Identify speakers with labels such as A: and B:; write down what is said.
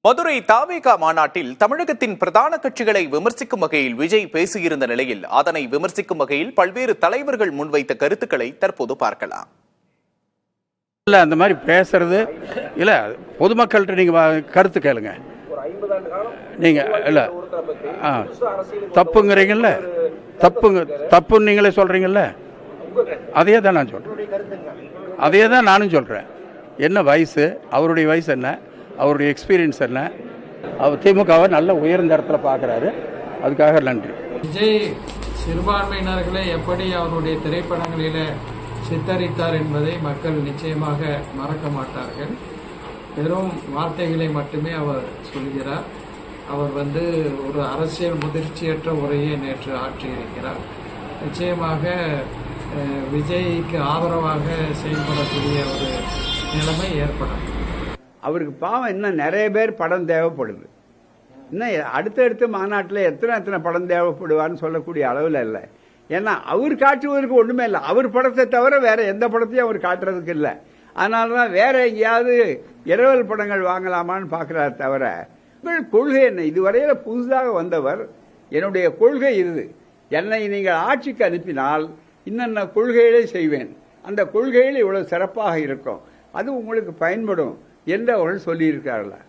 A: மதுரை தாவேகா மாநாட்டில் தமிழகத்தின் பிரதான கட்சிகளை விமர்சிக்கும் வகையில் விஜய் பேசியிருந்த நிலையில் அதனை விமர்சிக்கும் வகையில் பல்வேறு தலைவர்கள் முன்வைத்த கருத்துக்களை தற்போது பார்க்கலாம்.
B: இல்ல அந்த மாதிரி பேசுறது இல்ல, பொதுமக்கள்கிட்ட நீங்க கருத்து கேளுங்க. நீங்க இல்ல தப்புங்கிறீங்கல்ல, தப்புன்னு நீங்களே சொல்றீங்கல்ல, அதையே தான் நான் சொல்றேன். அதையே தான் நானும் சொல்றேன். என்ன வயசு, அவருடைய வயசு என்ன, அவருடைய எக்ஸ்பீரியன்ஸ் என்ன, அவர் திமுகவை நல்ல உயர்ந்த இடத்துல பார்க்குறாரு. அதுக்காக நன்றி.
C: விஜய் சிறுபான்மையினர்களை எப்படி அவருடைய திரைப்படங்களில சித்தரித்தார் என்பதை மக்கள் நிச்சயமாக மறக்க மாட்டார்கள். வெறும் வார்த்தைகளை மட்டுமே அவர் சொல்கிறார். அவர் ஒரு அரசியல் முதிர்ச்சியற்ற உரையை நேற்று ஆற்றியிருக்கிறார். நிச்சயமாக விஜய்க்கு ஆதரவாக செயல்படக்கூடிய ஒரு நிலைமை ஏற்படும்.
D: அவருக்கு பாவம் இன்னும் நிறைய பேர் படம் தேவைப்படுது. இன்னும் அடுத்தடுத்த மாநாட்டில் எத்தனை படம் தேவைப்படுவார்னு சொல்லக்கூடிய அளவில் இல்லை. ஏன்னா அவர் காட்டுவதற்கு ஒன்றுமே இல்லை. அவர் படத்தை தவிர வேற எந்த படத்தையும் அவர் காட்டுறதுக்கு இல்லை. அதனால தான் வேற எங்கேயாவது இரவல் படங்கள் வாங்கலாமான்னு பார்க்குறாரு தவிர உங்கள் கொள்கை என்ன? இதுவரையில புதுதாக வந்தவர், என்னுடைய கொள்கை இது, என்னை நீங்கள் ஆட்சிக்கு அனுப்பினால் இன்னென்ன கொள்கைகளை செய்வேன், அந்த கொள்கைகள் இவ்வளவு சிறப்பாக இருக்கும், அது உங்களுக்கு பயன்படும் என்று அவர்கள் சொல்லியிருக்கார்கள்.